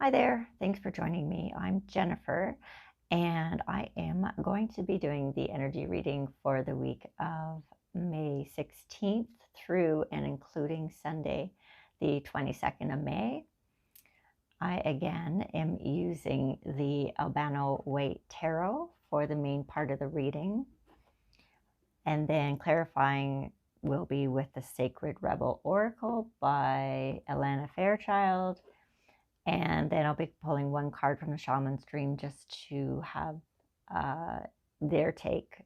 Hi there, thanks for joining me. I'm Jennifer, and I am going to be doing the energy reading for the week of May 16th through and including Sunday, the 22nd of May. I again am using the Albano White Tarot for the main part of the reading, and then clarifying will be with the Sacred Rebel Oracle by Alana Fairchild. And then I'll be pulling one card from the Shaman's Dream just to have their take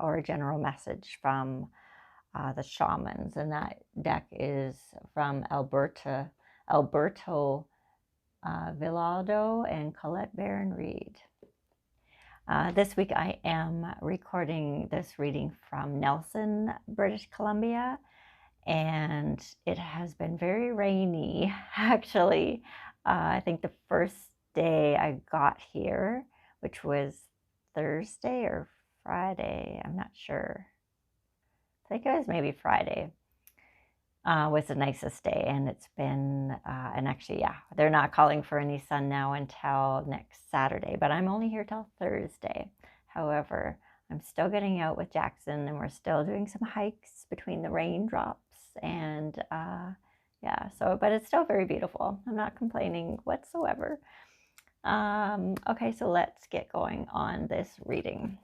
or a general message from the Shamans. And that deck is from Alberto Villaldo and Colette Barron Reed. This week I am recording this reading from Nelson, British Columbia, and it has been very rainy, actually. I think the first day I got here, which was Thursday or Friday, I'm not sure. I think it was maybe Friday, was the nicest day. And it's been, and actually, yeah, they're not calling for any sun now until next Saturday, but I'm only here till Thursday. However, I'm still getting out with Jackson, and we're still doing some hikes between the raindrops. And yeah, but it's still very beautiful. I'm not complaining whatsoever. Okay, so let's get going on this reading.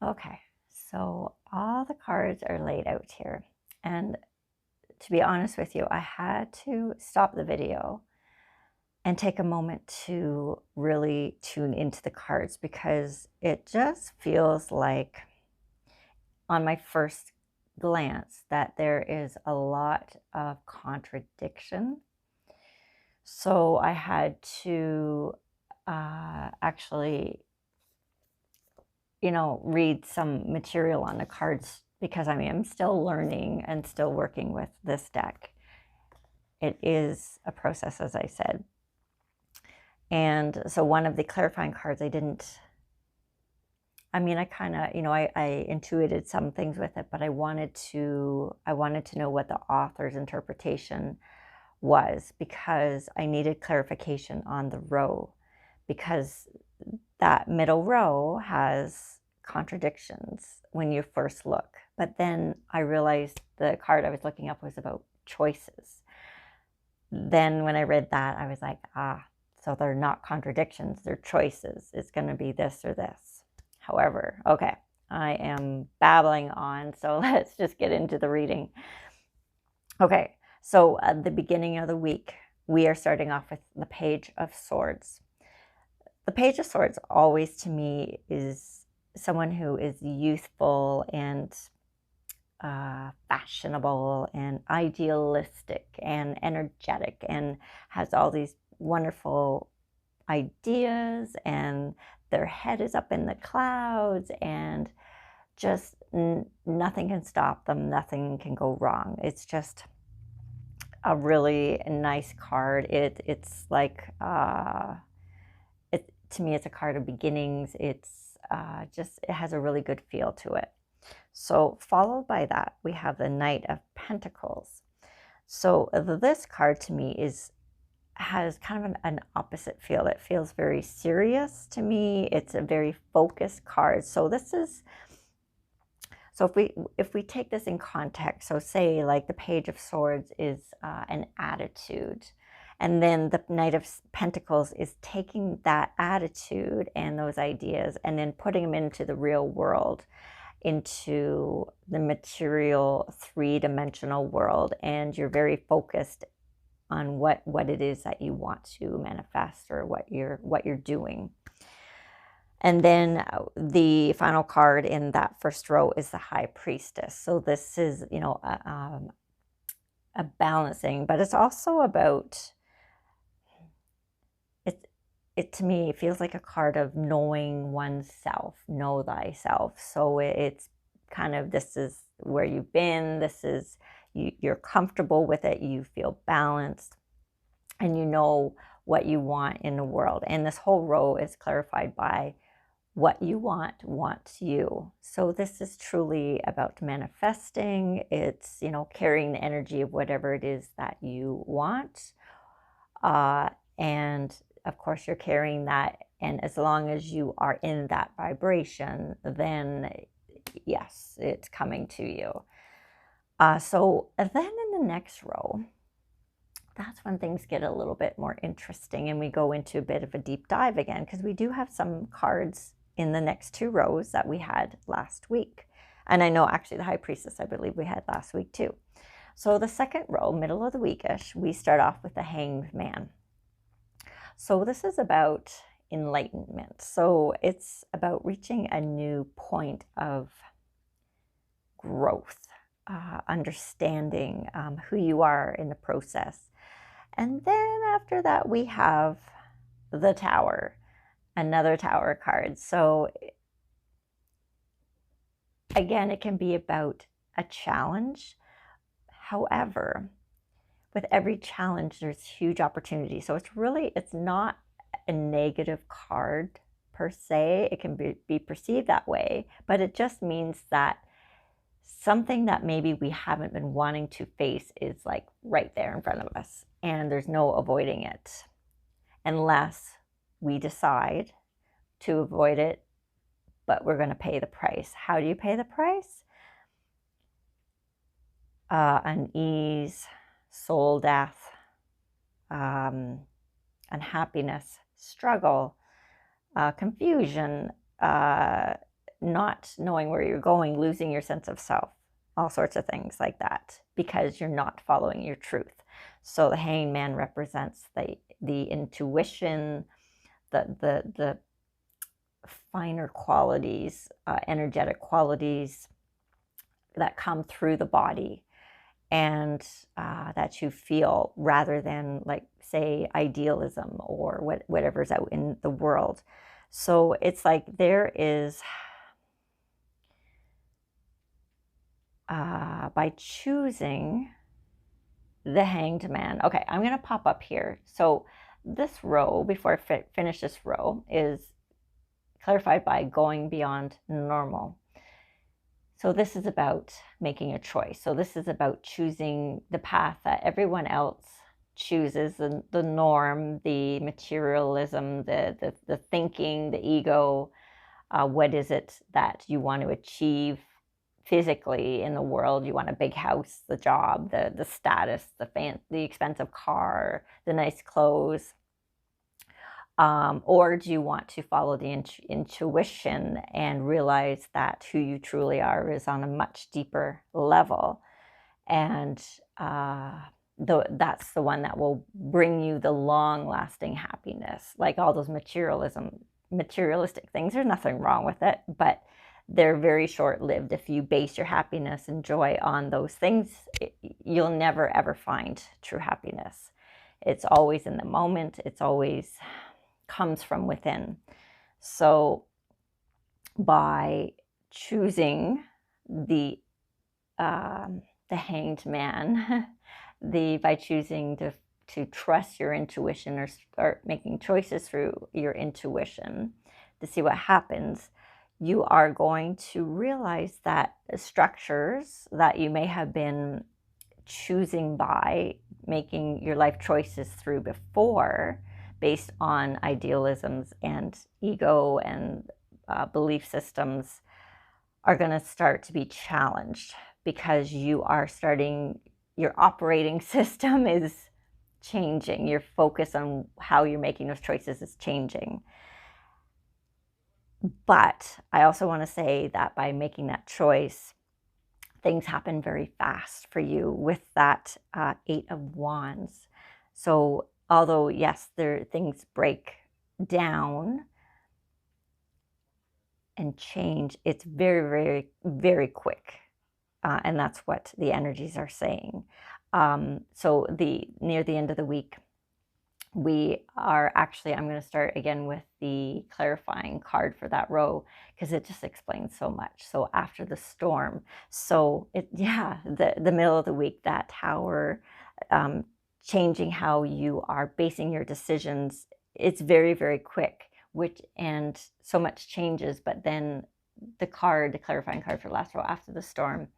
Okay, so all the cards are laid out here. And to be honest with you, I had to stop the video and take a moment to really tune into the cards, because it just feels like, on my first glance, that there is a lot of contradiction. So I had to actually, read some material on the cards, because I am still learning and still working with this deck. It is a process, as I said. And so one of the clarifying cards, I kind of, I intuited some things with it, but I wanted to know what the author's interpretation was, because I needed clarification on the row, because that middle row has contradictions when you first look. But then I realized the card I was looking up was about choices. Then when I read that, I was like, so they're not contradictions, they're choices. It's going to be this or this. However, okay, I am babbling on, so let's just get into the reading. Okay, so at the beginning of the week, we are starting off with the Page of Swords. The Page of Swords always, to me, is someone who is youthful and fashionable and idealistic and energetic, and has all these wonderful ideas, and their head is up in the clouds, and just nothing can stop them. Nothing can go wrong. It's just a really nice card. It's like, to me, it's a card of beginnings. It's it has a really good feel to it. So followed by that, we have the Knight of Pentacles. So this card, to me, has kind of an opposite feel. It feels very serious to me. It's a very focused card. So if we take this in context, so say like the Page of Swords is an attitude, and then the Knight of Pentacles is taking that attitude and those ideas and then putting them into the real world, into the material, three-dimensional world, and you're very focused on what it is that you want to manifest, or what you're doing. And then the final card in that first row is the High Priestess. So this is, a balancing, but it's also about, it to me, it feels like a card of knowing oneself, know thyself. So it's kind of, this is where you've been, this is, you're comfortable with it, you feel balanced, and you know what you want in the world. And this whole row is clarified by what you want wants you. So this is truly about manifesting. It's, carrying the energy of whatever it is that you want. And of course, you're carrying that. And as long as you are in that vibration, then yes, it's coming to you. So then in the next row, that's when things get a little bit more interesting and we go into a bit of a deep dive again, because we do have some cards in the next 2 rows that we had last week. And I know actually the High Priestess, I believe we had last week too. So the second row, middle of the weekish, we start off with the Hanged Man. So this is about enlightenment. So it's about reaching a new point of growth, understanding who you are in the process. And then after that, we have the Tower, another Tower card. So again, it can be about a challenge. However, with every challenge, there's huge opportunity. So it's not a negative card per se. It can be perceived that way, but it just means that something that maybe we haven't been wanting to face is like right there in front of us, and there's no avoiding it unless we decide to avoid it, but we're going to pay the price. How do you pay the price? Unease, soul death, unhappiness, struggle, confusion, not knowing where you're going, losing your sense of self, all sorts of things like that, because you're not following your truth. So the Hanged Man represents the intuition, the finer qualities, energetic qualities that come through the body and that you feel, rather than, like, say, idealism or whatever's out in the world. So it's like there is, by choosing the Hanged Man. Okay, I'm going to pop up here. So this row, before I finish this row, is clarified by going beyond normal. So this is about making a choice. So this is about choosing the path that everyone else chooses, the norm, the materialism, the thinking, the ego. What is it that you want to achieve physically in the world? You want a big house, the job, the status, the expensive car, the nice clothes. Or do you want to follow the intuition and realize that who you truly are is on a much deeper level? And that's the one that will bring you the long-lasting happiness. Like all those materialistic things, there's nothing wrong with it, but they're very short-lived. If you base your happiness and joy on those things, you'll never, ever find true happiness. It's always in the moment. It's always comes from within. So by choosing the Hanged Man, by choosing to trust your intuition, or start making choices through your intuition to see what happens, you are going to realize that structures that you may have been choosing by making your life choices through before, based on idealisms and ego and belief systems, are going to start to be challenged, because your operating system is changing. Your focus on how you're making those choices is changing. But I also want to say that by making that choice, things happen very fast for you with that 8 of Wands. So although, yes, things break down and change, it's very, very, very quick. And that's what the energies are saying. So near the end of the week, we are actually, I'm going to start again with the clarifying card for that row, because it just explains so much. So after the storm, so the middle of the week, that Tower, changing how you are basing your decisions, it's very, very quick. and so much changes, but then the clarifying card for last row after the storm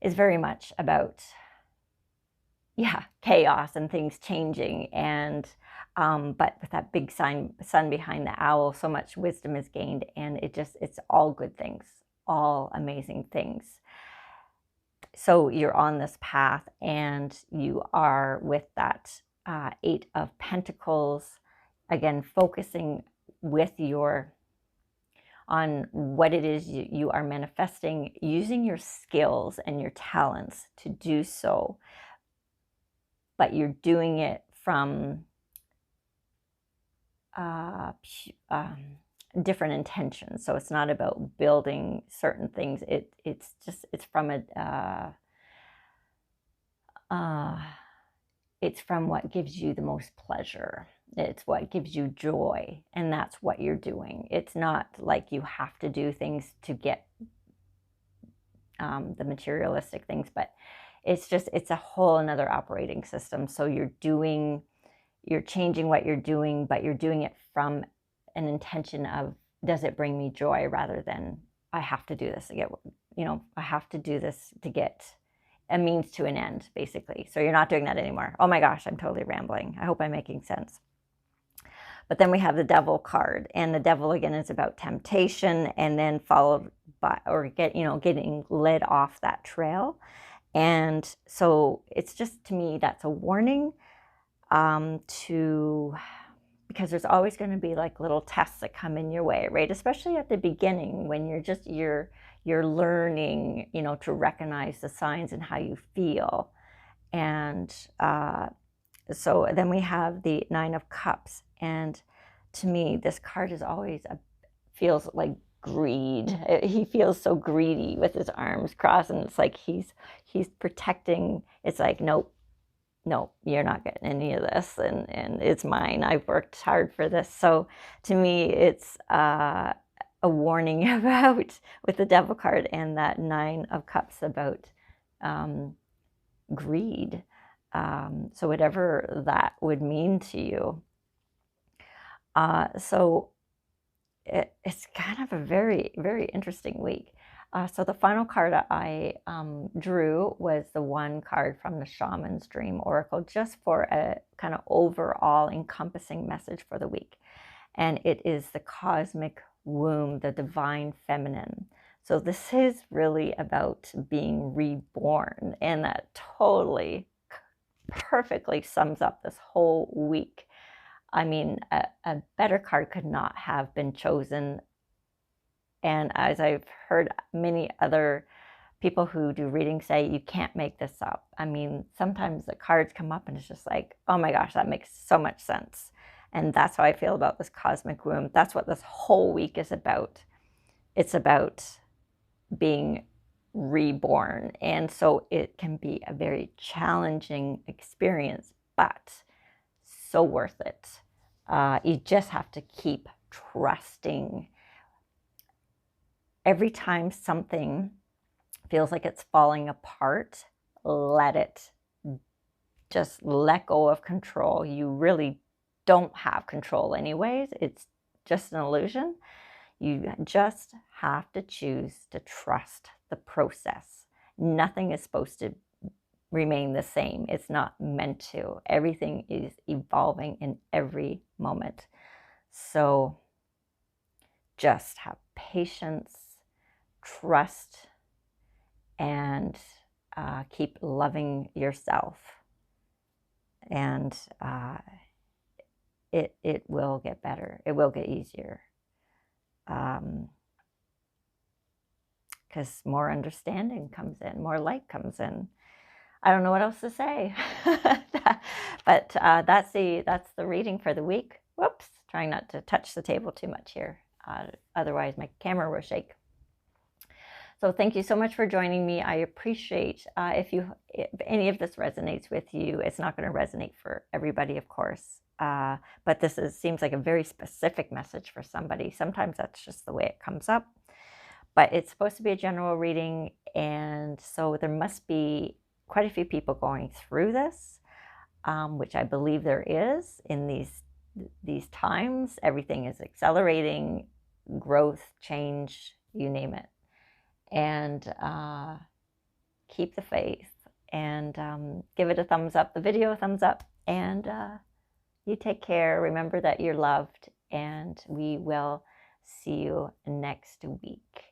is very much about, yeah, chaos and things changing. And but with that big sun behind the owl, so much wisdom is gained, and it's all good things, all amazing things. So you're on this path, and you are with that Eight of Pentacles, again, focusing with on what it is you are manifesting, using your skills and your talents to do so, but you're doing it from different intentions. So it's not about building certain things. It's from it's from what gives you the most pleasure. It's what gives you joy, and that's what you're doing. It's not like you have to do things to get the materialistic things, but it's a whole another operating system. So you're changing what you're doing, but you're doing it from an intention of, does it bring me joy, rather than I have to do this to get, I have to do this to get a means to an end, basically. So you're not doing that anymore. Oh my gosh, I'm totally rambling. I hope I'm making sense. But then we have the Devil card, and the Devil again is about temptation, and then followed by, or getting led off that trail. And so it's just, to me, that's a warning because there's always going to be like little tests that come in your way, right? Especially at the beginning, when you're learning, to recognize the signs and how you feel. And so then we have the Nine of Cups, and to me, this card is always feels like greed. He feels so greedy with his arms crossed, and it's like he's protecting. It's like, nope, you're not getting any of this, and it's mine. I've worked hard for this. So to me, it's a warning about, with the Devil card and that Nine of Cups, about greed. So whatever that would mean to you. So it's kind of a very, very interesting week. So the final card I drew was the one card from the Shaman's Dream Oracle, just for a kind of overall encompassing message for the week. And it is the cosmic womb, the divine feminine. So this is really about being reborn, and that totally perfectly sums up this whole week. I mean, a better card could not have been chosen. And as I've heard many other people who do readings say, you can't make this up. I mean, sometimes the cards come up and it's just like, oh my gosh, that makes so much sense. And that's how I feel about this cosmic womb. That's what this whole week is about. It's about being reborn. And so it can be a very challenging experience, but so worth it. You just have to keep trusting. Every time something feels like it's falling apart, just let go of control. You really don't have control anyways. It's just an illusion. You just have to choose to trust the process. Nothing is supposed to remain the same. It's not meant to. Everything is evolving in every moment. So just have patience, trust, and keep loving yourself. And it will get better. It will get easier. Because more understanding comes in, more light comes in. I don't know what else to say. But that's the reading for the week. Whoops, trying not to touch the table too much here. Otherwise my camera will shake. So thank you so much for joining me. I appreciate if any of this resonates with you. It's not going to resonate for everybody, of course. But this seems like a very specific message for somebody. Sometimes that's just the way it comes up. But it's supposed to be a general reading, and so there must be quite a few people going through this, which I believe there is in these times. Everything is accelerating, growth, change, you name it. And keep the faith, and give it a thumbs up, the video a thumbs up, and you take care. Remember that you're loved, and we will see you next week.